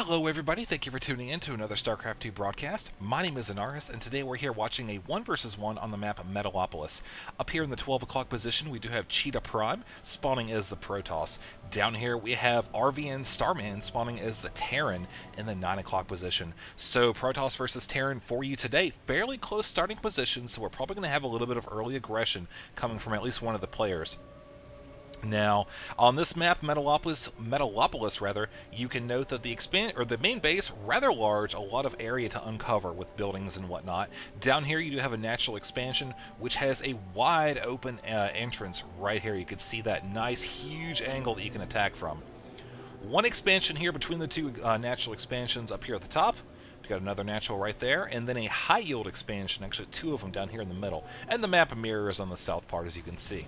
Hello everybody, thank you for tuning in to another Starcraft 2 broadcast. My name is Anaris, and today we're here watching a 1 versus 1 on the map Metalopolis. Up here in the 12 o'clock position, we do have Cheetah Prime, spawning as the Protoss. Down here we have RVN Starman, spawning as the Terran in the 9 o'clock position. So Protoss versus Terran for you today. Fairly close starting positions, so we're probably going to have a little bit of early aggression coming from at least one of the players. Now, on this map, Metalopolis rather, you can note that the main base, rather large, a lot of area to uncover with buildings and whatnot. Down here, you do have a natural expansion, which has a wide open entrance right here. You can see that nice, huge angle that you can attack from. One expansion here between the two natural expansions up here at the top. We've got another natural right there, and then a high-yield expansion, actually two of them down here in the middle. And the map mirrors on the south part, as you can see.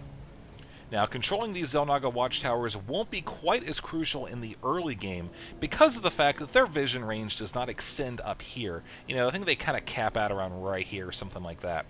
Now, controlling these Xel'Naga watchtowers won't be quite as crucial in the early game because of the fact that their vision range does not extend up here. You know, I think they kind of cap out around right here or something like that.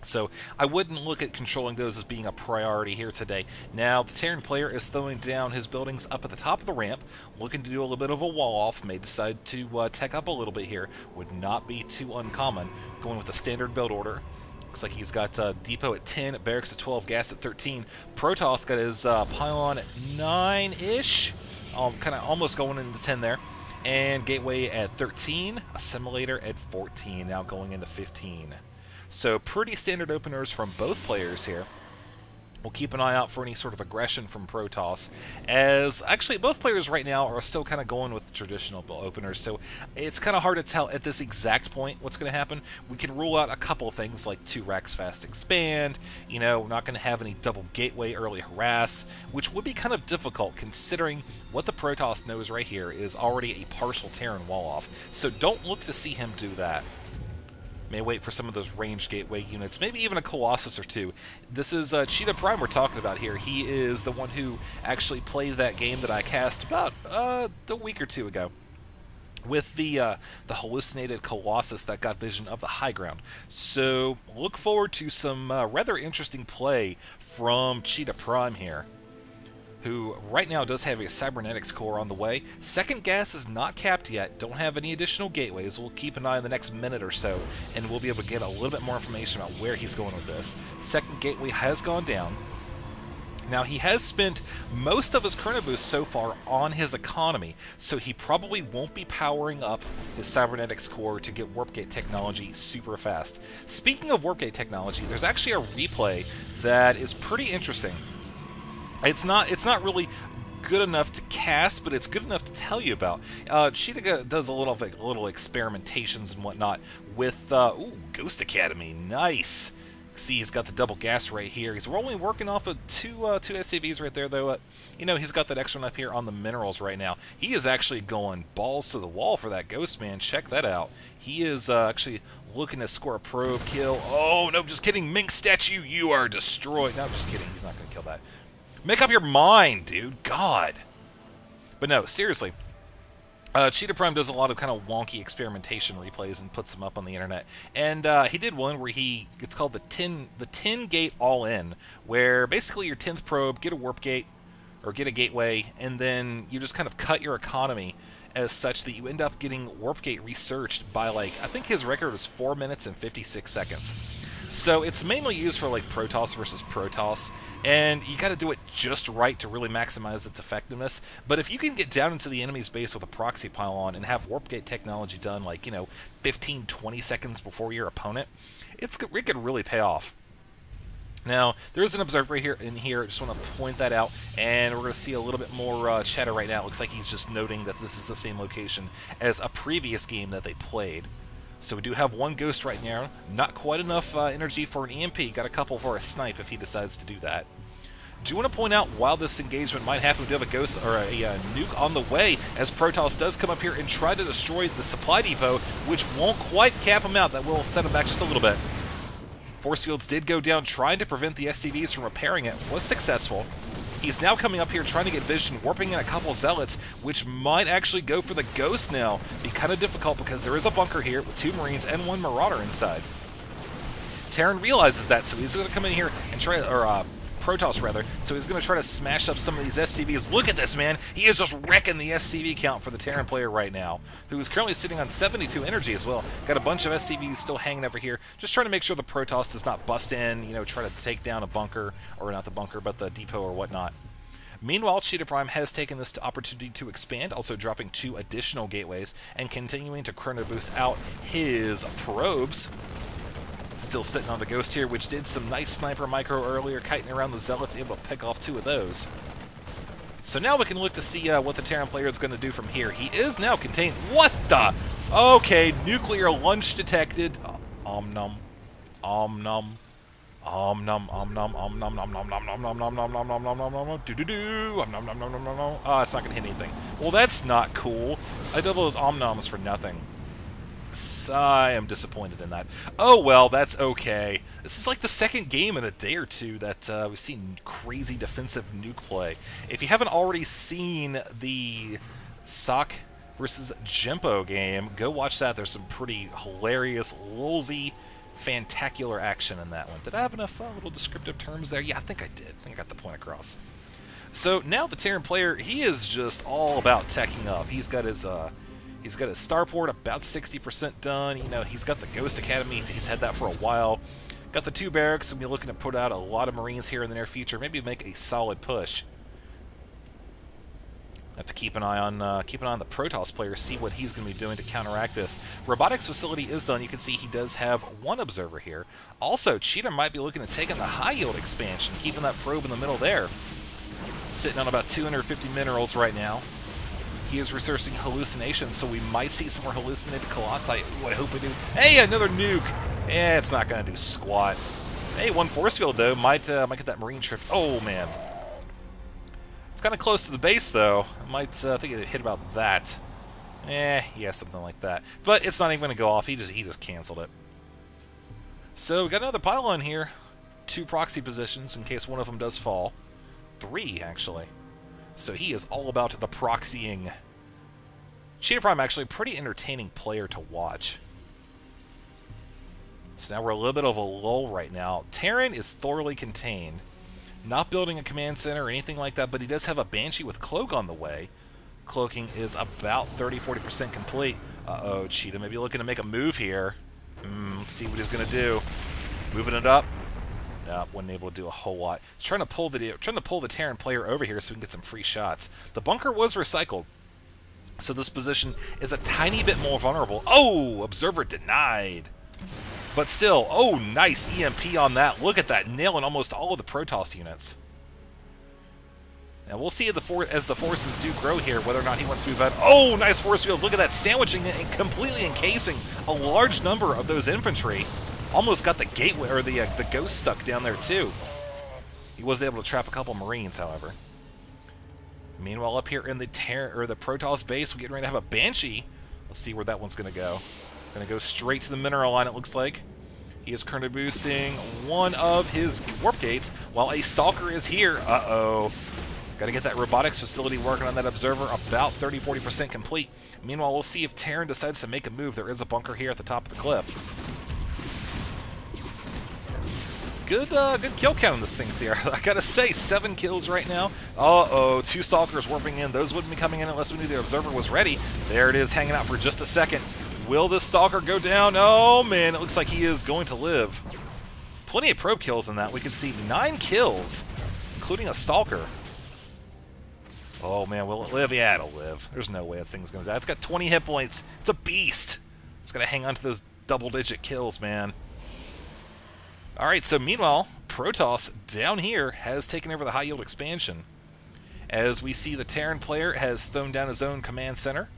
So I wouldn't look at controlling those as being a priority here today. Now, the Terran player is throwing down his buildings up at the top of the ramp, looking to do a little bit of a wall-off, may decide to tech up a little bit here. Would not be too uncommon, going with the standard build order. Looks like he's got Depot at 10, Barracks at 12, Gas at 13. Protoss got his Pylon at 9-ish, kind of almost going into 10 there. And Gateway at 13, Assimilator at 14, now going into 15. So pretty standard openers from both players here. We'll keep an eye out for any sort of aggression from Protoss, as actually both players right now are still kind of going with traditional openers, so it's kind of hard to tell at this exact point what's going to happen. We can rule out a couple of things like 2 racks fast expand, you know, we're not going to have any double gateway early harass, which would be kind of difficult considering what the Protoss knows right here is already a partial Terran wall-off, so don't look to see him do that. May wait for some of those ranged gateway units, maybe even a Colossus or two. This is Cheetah Prime we're talking about here. He is the one who actually played that game that I cast about a week or two ago with the hallucinated Colossus that got vision of the high ground. So look forward to some rather interesting play from Cheetah Prime here, who right now does have a cybernetics core on the way. Second gas is not capped yet, don't have any additional gateways. We'll keep an eye on the next minute or so, and we'll be able to get a little bit more information about where he's going with this. Second gateway has gone down. Now, he has spent most of his chrono boost so far on his economy, so he probably won't be powering up his cybernetics core to get warp gate technology super fast. Speaking of warp gate technology, there's actually a replay that is pretty interesting. It's not really good enough to cast, but it's good enough to tell you about. Cheetah does a little experimentations and whatnot with ooh, Ghost Academy, nice. See, he's got the double gas right here. He's only working off of two SCVs right there, though. You know, he's got that extra one up here on the minerals right now. He is actually going balls to the wall for that Ghost, man. Check that out. He is actually looking to score a probe kill. Oh, no, just kidding. Mink statue, you are destroyed. No, just kidding. He's not going to kill that. Make up your mind, dude. God. But no, seriously. Cheetah Prime does a lot of kind of wonky experimentation replays and puts them up on the internet. And he did one where it's called the 10 gate all-in, where basically your 10th probe, get a warp gate, or get a gateway, and then you just kind of cut your economy as such that you end up getting warp gate researched by, like, I think his record was 4 minutes and 56 seconds. So it's mainly used for, like, Protoss versus Protoss, and you got to do it just right to really maximize its effectiveness. But if you can get down into the enemy's base with a proxy pylon and have warp gate technology done, like, you know, 15, 20 seconds before your opponent, it could really pay off. Now, there is an observer here in here. I just want to point that out, and we're going to see a little bit more chatter right now. It looks like he's just noting that this is the same location as a previous game that they played. So we do have one Ghost right now. Not quite enough energy for an EMP. Got a couple for a snipe if he decides to do that. Do want to point out, while this engagement might happen, we do have a Ghost or a nuke on the way, as Protoss does come up here and try to destroy the supply depot, which won't quite cap him out. That will set him back just a little bit. Force fields did go down, trying to prevent the SCVs from repairing it. Was successful. He's now coming up here trying to get vision, warping in a couple Zealots, which might actually go for the Ghost now. Be kind of difficult because there is a bunker here with 2 Marines and 1 Marauder inside. Terran realizes that, so he's going to come in here and try, or Protoss rather, so he's going to try to smash up some of these SCVs. Look at this, man! He is just wrecking the SCV count for the Terran player right now, who is currently sitting on 72 energy as well. Got a bunch of SCVs still hanging over here, just trying to make sure the Protoss does not bust in, you know, try to take down a bunker, or not the bunker, but the depot or whatnot. Meanwhile, Cheetah Prime has taken this opportunity to expand, also dropping 2 additional gateways, and continuing to chrono boost out his probes. Still sitting on the Ghost here, which did some nice sniper micro earlier, kiting around the Zealots, able to pick off 2 of those. So now we can look to see what the Terran player is going to do from here. He is now contained. What the? Okay, nuclear lunch detected. Om nom. Om nom. Om nom om nom om nom nom nom nom nom nom nom nom nom nom nom nom nom do do do om nom nom nom nom nom nom. Oh, it's not gonna hit anything. Well, that's not cool. I did those om noms for nothing. I am disappointed in that. Oh well, that's okay. This is like the second game in a day or two that we've seen crazy defensive nuke play. If you haven't already seen the Sock versus Jempo game, go watch that. There's some pretty hilarious, lulzy, fantacular action in that one. Did I have enough little descriptive terms there? Yeah, I think I did. I think I got the point across. So now the Terran player, he is just all about teching up. He's got his starport about 60% done. You know, he's got the Ghost Academy. He's had that for a while. Got the 2 barracks, and we're looking to put out a lot of Marines here in the near future. Maybe make a solid push. Have to keep an eye on the Protoss player, see what he's going to be doing to counteract this. Robotics facility is done. You can see he does have 1 observer here. Also, Cheetah might be looking to take in the high yield expansion, keeping that probe in the middle there. Sitting on about 250 minerals right now. He is researching hallucinations, so we might see some more hallucinated Colossi. Ooh, I hope we do. Hey, another nuke! Eh, it's not going to do squat. Hey, 1 force field, though. Might get that Marine trip. Oh, man. Kind of close to the base, though. I might think it hit about that. Yeah, something like that. But it's not even going to go off. He just canceled it. So we got another pylon here. 2 proxy positions in case one of them does fall. 3 actually. So he is all about the proxying. Cheetah Prime actually a pretty entertaining player to watch. So now we're a little bit of a lull right now. Terran is thoroughly contained. Not building a command center or anything like that, but he does have a Banshee with Cloak on the way. Cloaking is about 30-40% complete. Uh-oh, Cheetah maybe looking to make a move here. Let's see what he's going to do. Moving it up. Nope, wasn't able to do a whole lot. He's trying to pull the Terran player over here so we can get some free shots. The bunker was recycled, so this position is a tiny bit more vulnerable. Oh, observer denied. But still, oh, nice EMP on that. Look at that, nailing almost all of the Protoss units. Now, we'll see as the forces do grow here, whether or not he wants to move out. Oh, nice force fields. Look at that, sandwiching it and completely encasing a large number of those infantry. Almost got the gateway, or the Ghost stuck down there, too. He was able to trap a couple Marines, however. Meanwhile, up here in the Protoss base, we're getting ready to have a Banshee. Let's see where that one's going to go. Going to go straight to the mineral line, it looks like. He is currently boosting 1 of his warp gates, while a Stalker is here. Uh-oh. Got to get that robotics facility working on that observer, about 30-40% complete. Meanwhile, we'll see if Terran decides to make a move. There is a bunker here at the top of the cliff. Good kill count on this thing here. I gotta say, 7 kills right now. Uh-oh, 2 Stalkers warping in. Those wouldn't be coming in unless we knew the observer was ready. There it is, hanging out for just a second. Will this Stalker go down? Oh, man, it looks like he is going to live. Plenty of probe kills in that. We can see 9 kills, including a Stalker. Oh, man, will it live? Yeah, it'll live. There's no way that thing's going to die. It's got 20 hit points. It's a beast. It's going to hang on to those double-digit kills, man. All right, so meanwhile, Protoss down here has taken over the high-yield expansion. As we see, the Terran player has thrown down his own command center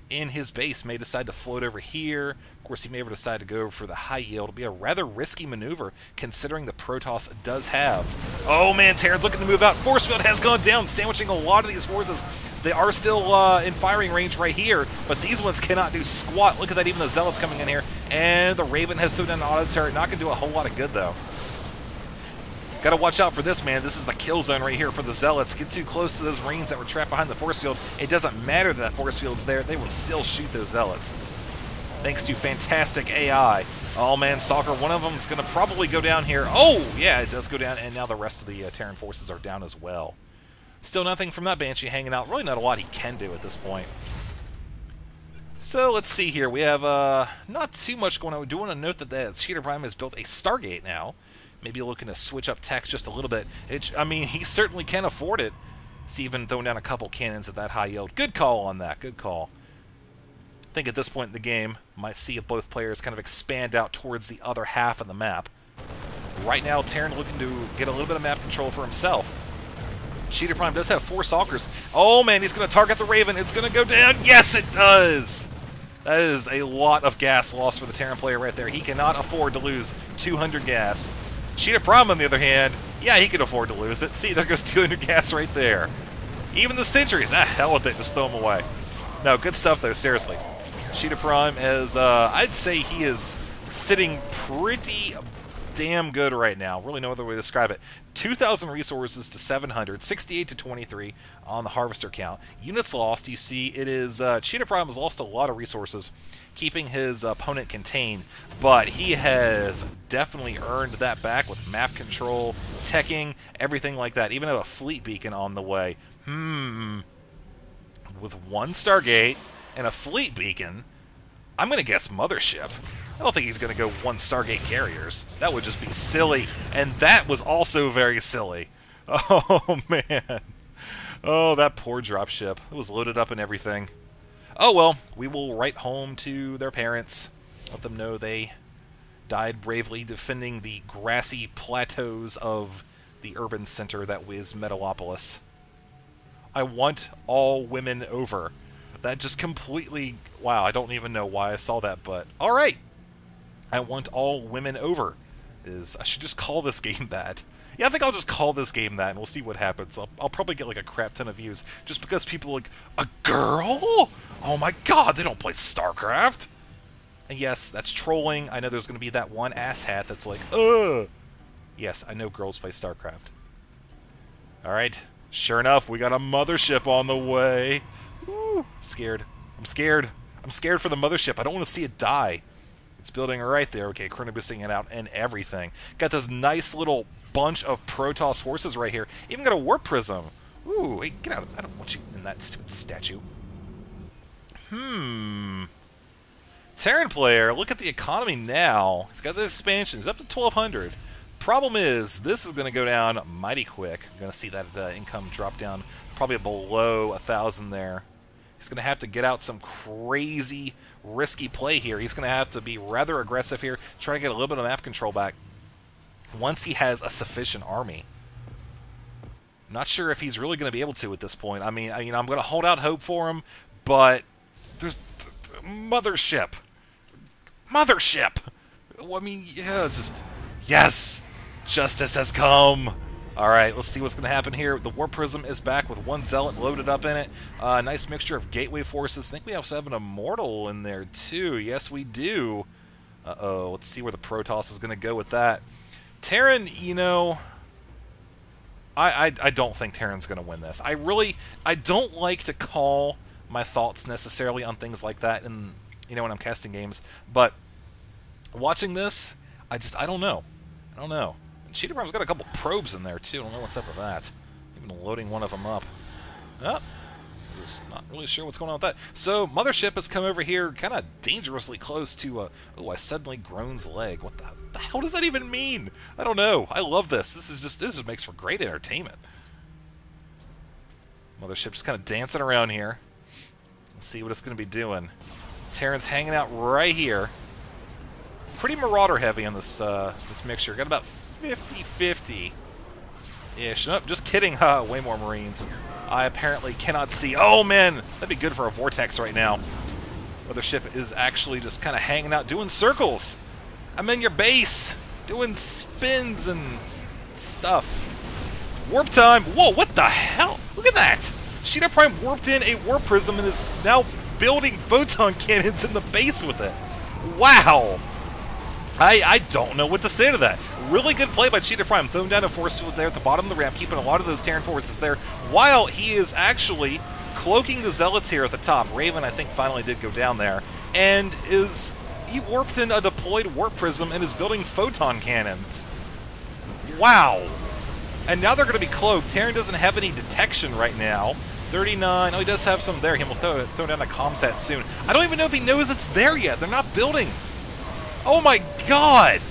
in his base, may decide to float over here. Of course, he may ever decide to go for the high yield. It'll be a rather risky maneuver, considering the Protoss does have. Oh man, Terran's looking to move out. Force field has gone down, sandwiching a lot of these forces. They are still in firing range right here, but these ones cannot do squat. Look at that, even the Zealots coming in here. And the Raven has thrown down an auto turret. Not going to do a whole lot of good, though. Got to watch out for this, man. This is the kill zone right here for the Zealots. Get too close to those Marines that were trapped behind the force field. It doesn't matter that force field's there. They will still shoot those Zealots. Thanks to fantastic AI Oh man, Stalker, one of them is going to probably go down here. Oh, yeah, it does go down, and now the rest of the Terran forces are down as well. Still nothing from that Banshee hanging out. Really not a lot he can do at this point. So let's see here. We have not too much going on. We do want to note that the Cheetah Prime has built a Stargate now. Maybe looking to switch up tech just a little bit. I mean, he certainly can afford it. It's even throwing down a couple cannons at that high yield. Good call on that. Good call. I think at this point in the game, might see both players kind of expand out towards the other half of the map. Right now, Terran looking to get a little bit of map control for himself. Cheetah Prime does have 4 Stalkers. Oh man, he's going to target the Raven. It's going to go down. Yes, it does! That is a lot of gas lost for the Terran player right there. He cannot afford to lose 200 gas. Cheetah Prime, on the other hand, yeah, he can afford to lose it. See, there goes 200 gas right there. Even the sentries, hell with it, just throw them away. No, good stuff though, seriously. Cheetah Prime is, I'd say he is sitting pretty damn good right now. Really no other way to describe it. 2,000 resources to 700, 68 to 23 on the harvester count. Units lost, you see, it is, Cheetah Prime has lost a lot of resources, keeping his opponent contained, but he has definitely earned that back with map control, teching, everything like that. Even a fleet beacon on the way. With 1 Stargate and a fleet beacon, I'm going to guess Mothership. I don't think he's going to go 1 Stargate carriers. That would just be silly. And that was also very silly. Oh, man. Oh, that poor dropship. It was loaded up and everything. Oh, well, we will write home to their parents. Let them know they died bravely defending the grassy plateaus of the urban center that was Metalopolis. I want all women over. That just completely... Wow, I don't even know why I saw that, but... Alright! I want all women over. I should just call this game that. Yeah, I think I'll just call this game that, and we'll see what happens. I'll probably get like a crap ton of views, just because people are like, a girl? Oh my god, they don't play Starcraft! And yes, that's trolling. I know there's going to be that one asshat that's like, ugh! Yes, I know girls play Starcraft. Alright, sure enough, we got a mothership on the way. Woo, I'm scared. I'm scared. I'm scared for the mothership. I don't want to see it die. It's building right there. Okay, chronoboosting it out and everything. Got this nice little bunch of Protoss forces right here. Even got a warp prism. Ooh, hey, get out of... I don't want you in that stupid statue. Terran player, look at the economy now. He's got the expansion. He's up to 1,200. Problem is, this is going to go down mighty quick. I'm going to see that income drop down probably below 1,000 there. He's going to have to get out some crazy, risky play here. He's going to have to be rather aggressive here, try to get a little bit of map control back once he has a sufficient army. I'm not sure if he's really going to be able to at this point. I mean, I'm going to hold out hope for him, but there's Mothership. Mothership! I mean, yeah, it's just... Yes! Justice has come! Alright, let's see what's going to happen here. The Warp Prism is back with 1 Zealot loaded up in it. Nice mixture of Gateway forces. I think we also have an Immortal in there, too. Yes, we do. Uh-oh, let's see where the Protoss is going to go with that. Terran, you know... I don't think Terran's going to win this. I don't like to call my thoughts necessarily on things like that and when I'm casting games, but watching this, I don't know. I don't know. Cheetah Prime's got a couple probes in there, too. I don't know what's up with that. Even loading one of them up. Oh, just not really sure what's going on with that. So, Mothership has come over here kind of dangerously close to, oh, I suddenly groan's leg. What the hell does that even mean? I don't know. I love this. This just makes for great entertainment. Mothership's kind of dancing around here. Let's see what it's going to be doing. Terran's hanging out right here. Pretty Marauder heavy on this this mixture. Got about 50-50-ish. Nope, just kidding. Way more Marines. I apparently cannot see. Oh, man! That'd be good for a Vortex right now. Mothership is actually just kind of hanging out, doing circles. I'm in your base, doing spins and stuff. Warp time! Whoa, what the hell? Look at that! Cheetah Prime warped in a Warp Prism and is now building photon cannons in the base with it. Wow! I don't know what to say to that. Really good play by Cheetah Prime, throwing down a force field there at the bottom of the ramp, keeping a lot of those Terran forces there, while he is actually cloaking the Zealots here at the top. Raven, I think, finally did go down there, and is, He warped in a deployed warp prism and is building photon cannons. Wow. And now they're going to be cloaked. Terran doesn't have any detection right now. 39. Oh, he does have some there. He will throw down a comsat soon. I don't even know if he knows it's there yet. They're not building. Oh my god.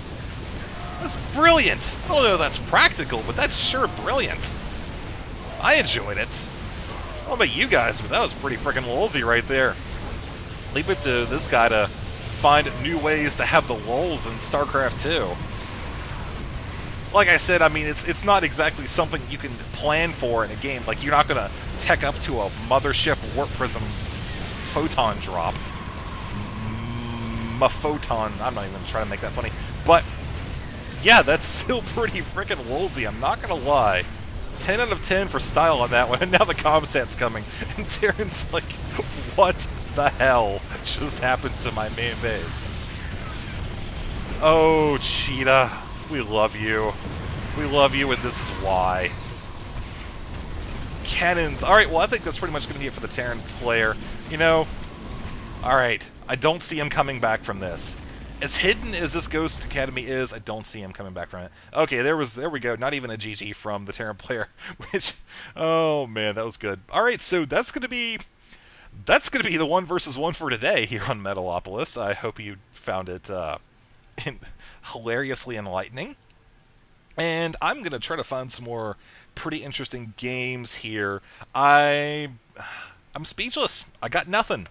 That's brilliant. I don't know if that's practical, but that's sure brilliant. I enjoyed it. I don't know about you guys, but that was pretty freaking lulzy right there. Leave it to this guy to find new ways to have the lulls in StarCraft 2. Like I said, I mean, it's not exactly something you can plan for in a game. Like, you're not going to tech up to a mothership warp prism photon drop. Photon. I'm not even trying to make that funny. But, yeah, that's still pretty freaking lulzy, I'm not going to lie. 10 out of 10 for style on that one, and now the comsat's coming. And Terran's like, what the hell just happened to my main base? Oh, Cheetah. We love you. We love you, and this is why. Cannons. Alright, well, I think that's pretty much going to be it for the Terran player. You know, alright, I don't see him coming back from this. As hidden as this Ghost Academy is, I don't see him coming back from it. Okay, there we go. Not even a GG from the Terran player, which, oh man, that was good. Alright, so that's going to be the 1 versus 1 for today here on Metalopolis. I hope you found it hilariously enlightening. And I'm going to try to find some more pretty interesting games here. I'm speechless. I got nothing.